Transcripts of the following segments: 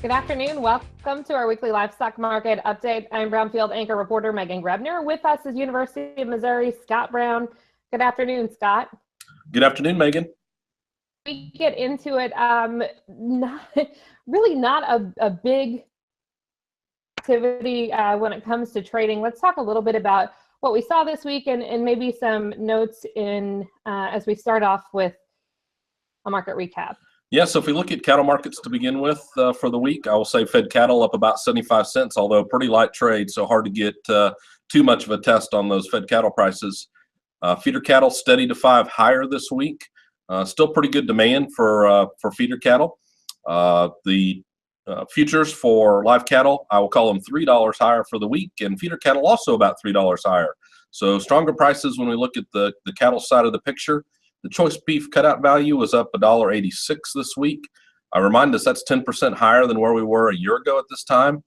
Good afternoon. Welcome to our weekly livestock market update. I'm Brownfield anchor reporter Megan Grebner. With us is University of Missouri Scott Brown. Good afternoon, Scott. Good afternoon, Megan. We get into it. Not a big activity when it comes to trading. Let's talk a little bit about what we saw this week and maybe some notes in as we start off with a market recap. Yeah, so if we look at cattle markets to begin with for the week, I will say fed cattle up about 75 cents, although pretty light trade, so hard to get too much of a test on those fed cattle prices. Feeder cattle steady to 5 higher this week. Still pretty good demand for feeder cattle. The futures for live cattle, I will call them $3 higher for the week, and feeder cattle also about $3 higher. So stronger prices when we look at the cattle side of the picture. The Choice Beef Cutout Value was up $1.86 this week. I remind us that's 10% higher than where we were a year ago at this time.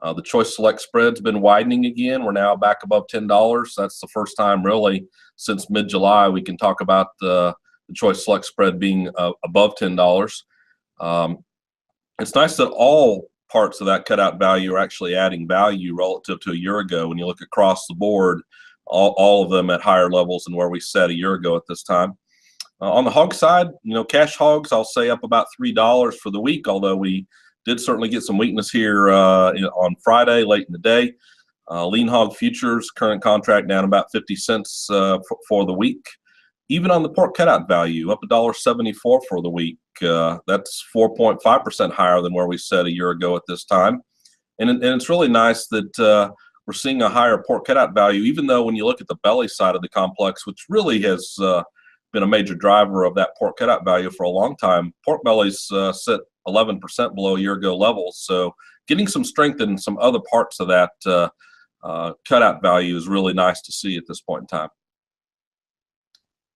The Choice Select spread's been widening again. We're now back above $10. That's the first time really since mid-July we can talk about the Choice Select spread being above $10. It's nice that all parts of that cutout value are actually adding value relative to a year ago. When you look across the board, all of them at higher levels than where we sat a year ago at this time. On the hog side, cash hogs, I'll say up about $3 for the week, although we did certainly get some weakness here on Friday, late in the day. Lean hog futures, current contract down about 50 cents for the week. Even on the pork cutout value, up $1.74 for the week. That's 4.5% higher than where we sat a year ago at this time. And it's really nice that we're seeing a higher pork cutout value, even though when you look at the belly side of the complex, which really has been a major driver of that pork cutout value for a long time, pork bellies sit 11% below year ago levels. So getting some strength in some other parts of that cutout value is really nice to see at this point in time.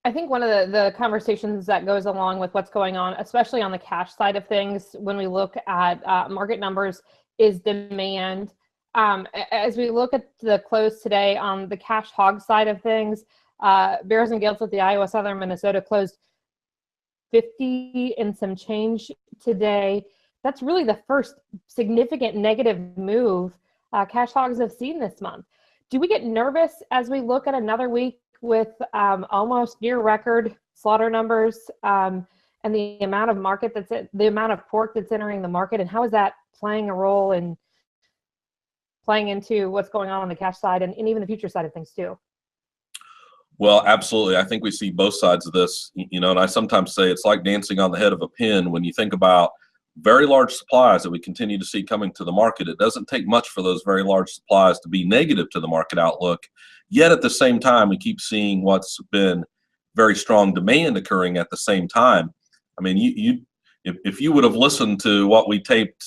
I think one of the conversations that goes along with what's going on, especially on the cash side of things, when we look at market numbers, is demand. As we look at the close today on the cash hog side of things, bears and gilts at the Iowa Southern Minnesota closed 50 and some change today. That's really the first significant negative move cash hogs have seen this month. Do we get nervous as we look at another week with almost near record slaughter numbers and the amount of the amount of pork that's entering the market, and how is that playing a role in playing into what's going on the cash side and even the future side of things too? Well, absolutely. I think we see both sides of this, and I sometimes say it's like dancing on the head of a pin. When you think about very large supplies that we continue to see coming to the market, it doesn't take much for those very large supplies to be negative to the market outlook. Yet at the same time, we keep seeing what's been very strong demand occurring at the same time. I mean, if you would have listened to what we taped,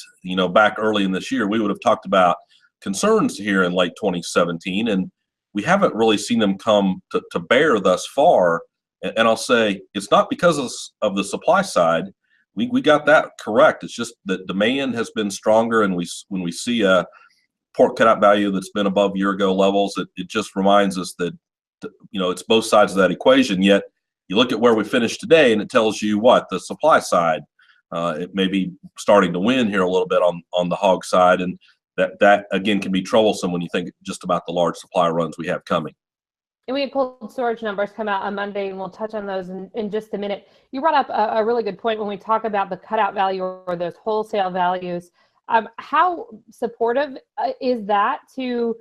back early in this year, we would have talked about concerns here in late 2017, and we haven't really seen them come to bear thus far. And I'll say it's not because of the supply side. We got that correct. It's just that demand has been stronger, and when we see a pork cutout value that's been above year ago levels, it just reminds us that it's both sides of that equation. Yet you look at where we finished today, and it tells you what the supply side it may be starting to win here a little bit on the hog side, and that again can be troublesome when you think just about the large supply runs we have coming. And we had cold storage numbers come out on Monday, and we'll touch on those in just a minute. You brought up a really good point when we talk about the cutout value or those wholesale values. How supportive is that to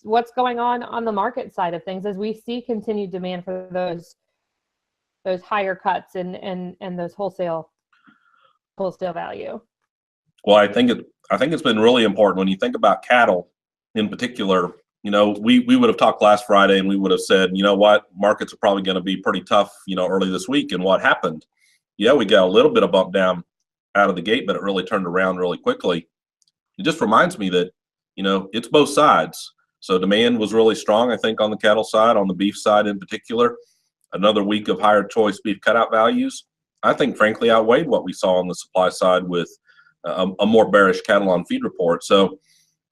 what's going on the market side of things as we see continued demand for those higher cuts and those wholesale value? Well, I think it's been really important when you think about cattle in particular. We would have talked last Friday and we would have said, what, markets are probably going to be pretty tough, early this week. And what happened? Yeah, we got a little bit of bump down out of the gate, but it really turned around really quickly. It just reminds me that, it's both sides. So demand was really strong, I think, on the cattle side, on the beef side in particular. Another week of higher choice beef cutout values, I think, frankly, outweighed what we saw on the supply side with a more bearish cattle on feed report. So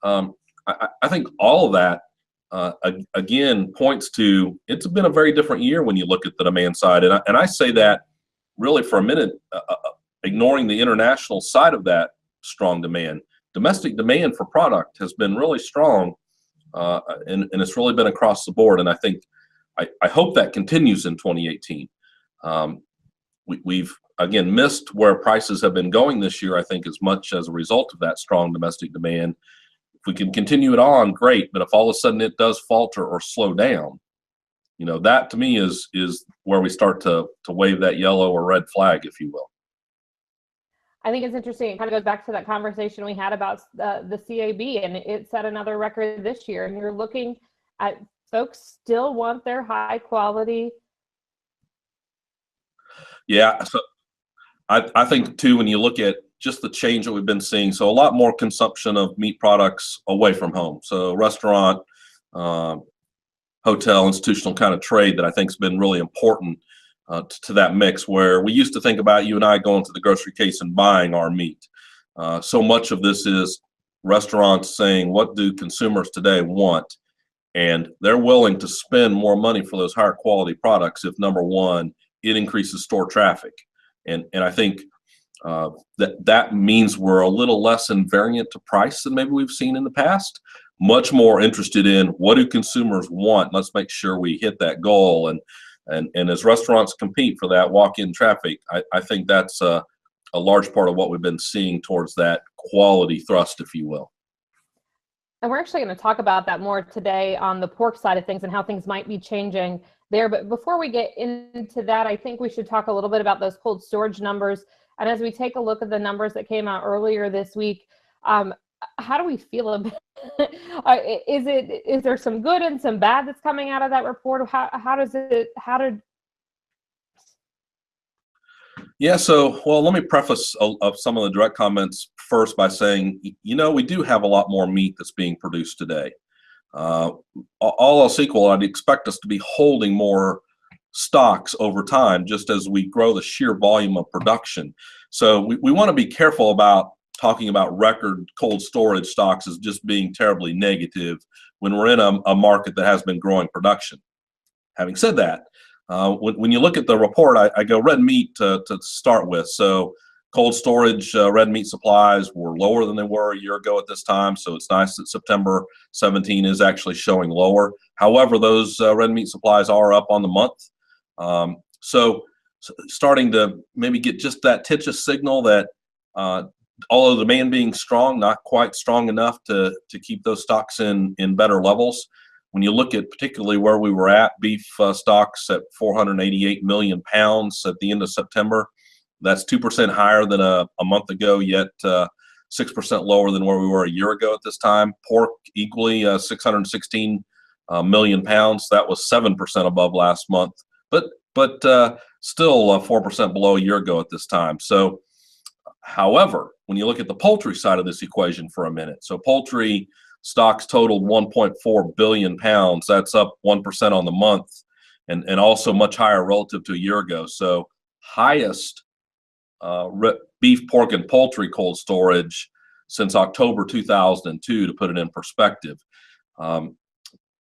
I think all of that, again, points to it's been a very different year when you look at the demand side. And I say that really for a minute, ignoring the international side of that, strong demand. Domestic demand for product has been really strong, and it's really been across the board. And I hope that continues in 2018. We've again missed where prices have been going this year, I think, as much as a result of that strong domestic demand. If we can continue it on, great. But if all of a sudden it does falter or slow down, that to me is where we start to wave that yellow or red flag, if you will. I think it's interesting. It kind of goes back to that conversation we had about the CAB, and it set another record this year. And you're looking at folks still want their high quality. Yeah, so I think too, when you look at just the change that we've been seeing, so a lot more consumption of meat products away from home. So restaurant, hotel, institutional kind of trade that I think has been really important to that mix, where we used to think about you and I going to the grocery case and buying our meat. So much of this is restaurants saying, what do consumers today want? And they're willing to spend more money for those higher quality products if, number one, it increases store traffic. And I think that means we're a little less invariant to price than maybe we've seen in the past. Much more interested in what do consumers want. Let's make sure we hit that goal. And as restaurants compete for that walk-in traffic, I think that's a large part of what we've been seeing towards that quality thrust, if you will. And we're actually going to talk about that more today on the pork side of things and how things might be changing there. But before we get into that, I think we should talk a little bit about those cold storage numbers. And as we take a look at the numbers that came out earlier this week, how do we feel about is there some good and some bad that's coming out of that report? Yeah, so, well, let me preface some of the direct comments first by saying, we do have a lot more meat that's being produced today. All else equal, I'd expect us to be holding more stocks over time, just as we grow the sheer volume of production. So we want to be careful about talking about record cold storage stocks as just being terribly negative when we're in a market that has been growing production. Having said that, when you look at the report, I go red meat to start with. So cold storage red meat supplies were lower than they were a year ago at this time. So it's nice that September 17 is actually showing lower. However, those red meat supplies are up on the month. So starting to maybe get just that titch of signal that although demand being strong, not quite strong enough to keep those stocks in better levels. When you look at particularly where we were at, beef stocks at 488 million pounds at the end of September, that's 2% higher than a month ago, yet 6% lower than where we were a year ago at this time. Pork equally 616 million pounds. That was 7% above last month, but still 4% below a year ago at this time. So, however, when you look at the poultry side of this equation for a minute, so poultry stocks totaled 1.4 billion pounds. That's up 1% on the month, and also much higher relative to a year ago. So highest beef, pork, and poultry cold storage since October 2002, to put it in perspective.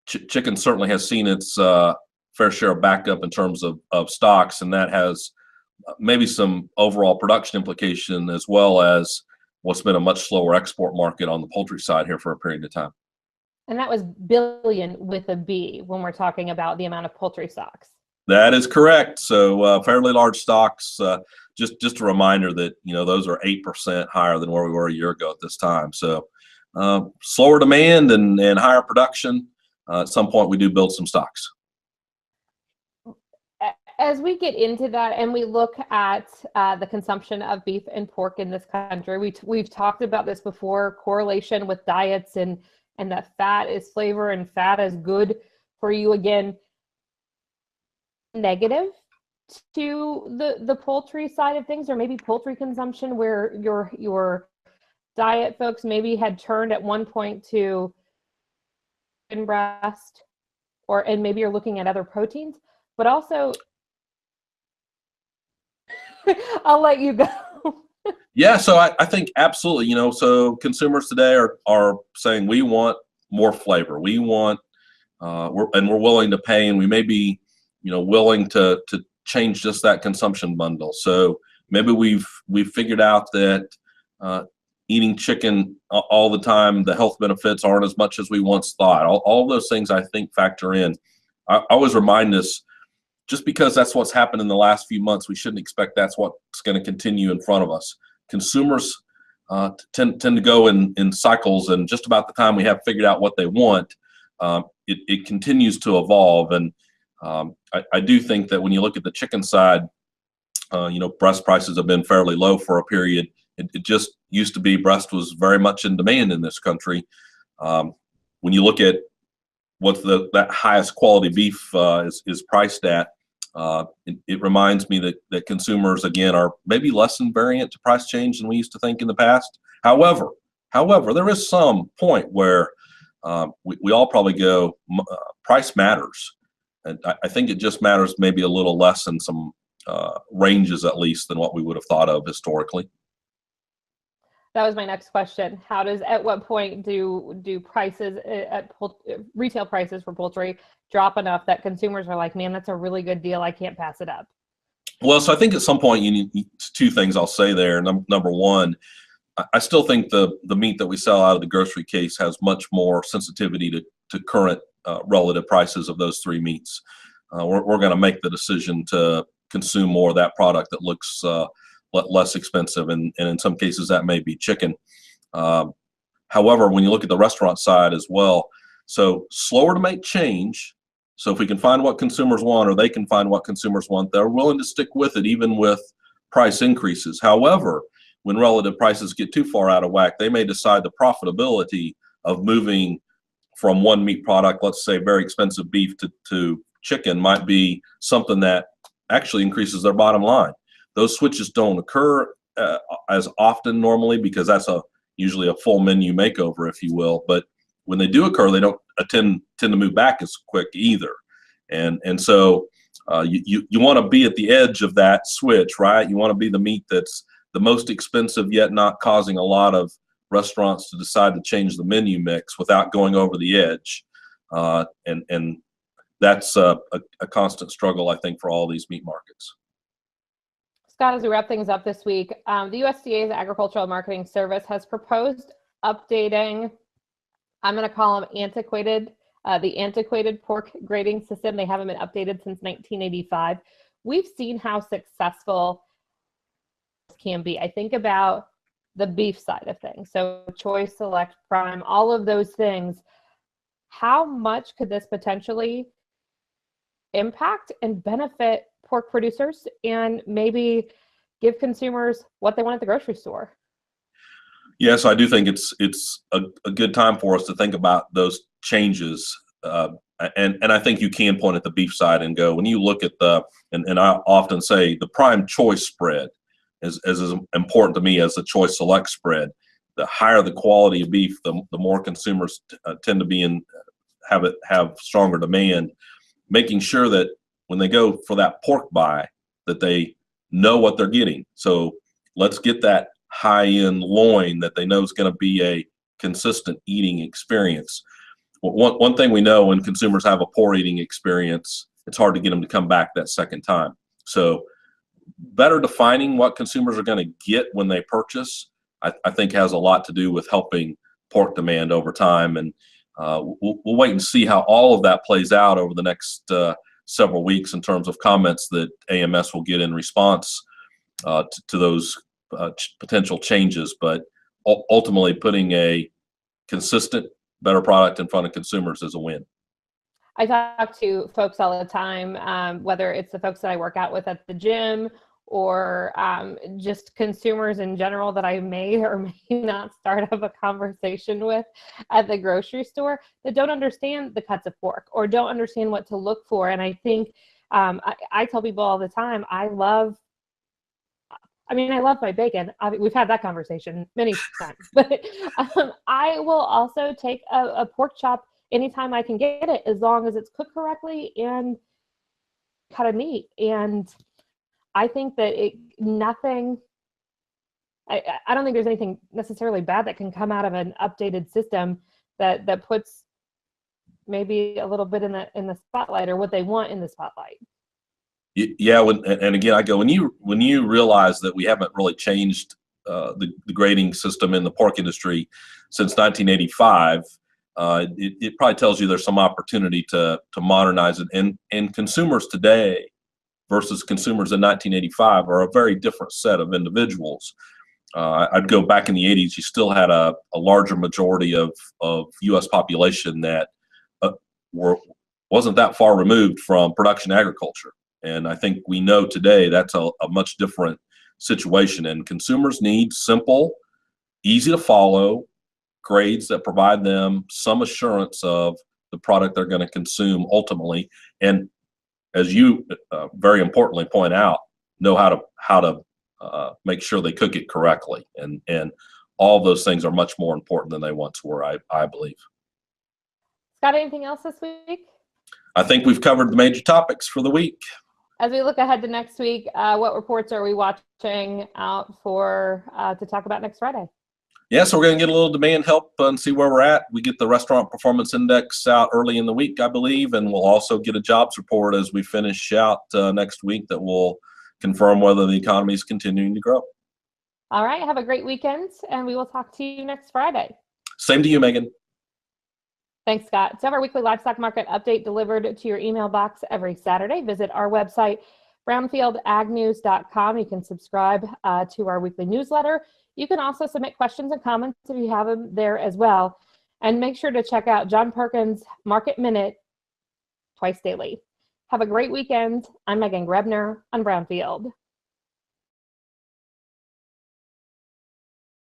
Chicken certainly has seen its fair share of backup in terms of stocks, and that has maybe some overall production implication, as well as what's been a much slower export market on the poultry side here for a period of time. And that was billion with a B when we're talking about the amount of poultry stocks. That is correct. So fairly large stocks. Just a reminder that those are 8% higher than where we were a year ago at this time. So slower demand and higher production. At some point, we do build some stocks. As we get into that and we look at the consumption of beef and pork in this country, we've talked about this before, correlation with diets and that fat is flavor and fat is good for you. Again, negative to the poultry side of things, or maybe poultry consumption, where your diet folks maybe had turned at one point to chicken breast, and maybe you're looking at other proteins, but also I'll let you go. Yeah, so I think absolutely, so consumers today are saying we want more flavor. We want, we're willing to pay, and we may be, willing to change just that consumption bundle. So maybe we've figured out that, eating chicken all the time, the health benefits aren't as much as we once thought. All those things I think factor in. I always remind us, just because that's what's happened in the last few months, we shouldn't expect that's what's going to continue in front of us. Consumers tend to go in cycles, and just about the time we have figured out what they want, it continues to evolve. And I do think that when you look at the chicken side, breast prices have been fairly low for a period. It just used to be breast was very much in demand in this country. When you look at what that highest quality beef is priced at, it reminds me that consumers, again, are maybe less invariant to price change than we used to think in the past. However, there is some point where we all probably go, price matters. And I think it just matters maybe a little less in some ranges, at least, than what we would have thought of historically. That was my next question. At what point do prices retail prices for poultry drop enough that consumers are like, man, that's a really good deal, I can't pass it up? Well, so I think at some point you need two things I'll say there. Number one, I still think the meat that we sell out of the grocery case has much more sensitivity to current relative prices of those three meats. We're going to make the decision to consume more of that product that looks less expensive, and in some cases that may be chicken. However, when you look at the restaurant side as well, so slower to make change. So if we can find what consumers want, or they can find what consumers want, they're willing to stick with it even with price increases. However, when relative prices get too far out of whack, they may decide the profitability of moving from one meat product, let's say very expensive beef, to chicken, might be something that actually increases their bottom line. Those switches don't occur as often normally, because that's usually a full menu makeover, if you will. But when they do occur, they don't tend to move back as quick either. And so you want to be at the edge of that switch, right? You want to be the meat that's the most expensive, yet not causing a lot of restaurants to decide to change the menu mix without going over the edge. And that's a constant struggle, I think, for all these meat markets. Scott, as we wrap things up this week, the USDA's Agricultural Marketing Service has proposed updating, I'm going to call them the antiquated pork grading system. They haven't been updated since 1985. We've seen how successful this can be. I think about the beef side of things. So Choice, Select, Prime, all of those things. How much could this potentially impact and benefit pork producers, and maybe give consumers what they want at the grocery store? Yes, I do think it's a good time for us to think about those changes. And I think you can point at the beef side and go, when you look at and I often say the Prime Choice spread is as important to me as the Choice Select spread. The higher the quality of beef, the more consumers tend to be have stronger demand. Making sure that when they go for that pork buy, that they know what they're getting. So let's get that high-end loin that they know is going to be a consistent eating experience. One thing we know, when consumers have a poor eating experience, it's hard to get them to come back that second time. So better defining what consumers are going to get when they purchase, I think has a lot to do with helping pork demand over time. And we'll wait and see how all of that plays out over the next several weeks in terms of comments that AMS will get in response to those potential changes. But ultimately, putting a consistent, better product in front of consumers is a win. I talk to folks all the time, whether it's the folks that I work out with at the gym, or just consumers in general that I may or may not start up a conversation with at the grocery store, that don't understand the cuts of pork or don't understand what to look for. And I think I tell people all the time, I love my bacon. We've had that conversation many times, but I will also take a pork chop anytime I can get it, as long as it's cooked correctly and cut of meat. And I think that I don't think there's anything necessarily bad that can come out of an updated system that puts maybe a little bit in the spotlight, or what they want in the spotlight. Yeah, and again, I go, when you realize that we haven't really changed the grading system in the pork industry since 1985. It probably tells you there's some opportunity to modernize it. And consumers today versus consumers in 1985 are a very different set of individuals. I'd go back in the 80s, you still had a larger majority of U.S. population that wasn't that far removed from production agriculture. And I think we know today that's a much different situation. And consumers need simple, easy to follow grades that provide them some assurance of the product they're going to consume ultimately. And as you very importantly point out, know how to make sure they cook it correctly. And all those things are much more important than they once were, I believe. Scott, anything else this week? I think we've covered the major topics for the week. As we look ahead to next week, what reports are we watching out for to talk about next Friday? Yeah, so we're going to get a little demand help and see where we're at. We get the Restaurant Performance Index out early in the week, I believe, and we'll also get a jobs report as we finish out next week that will confirm whether the economy is continuing to grow. All right, have a great weekend, and we will talk to you next Friday. Same to you, Megan. Thanks, Scott. To have our weekly livestock market update delivered to your email box every Saturday, visit our website, brownfieldagnews.com. You can subscribe to our weekly newsletter. You can also submit questions and comments if you have them there as well. And make sure to check out John Perkins' Market Minute twice daily. Have a great weekend. I'm Megan Grebner on Brownfield.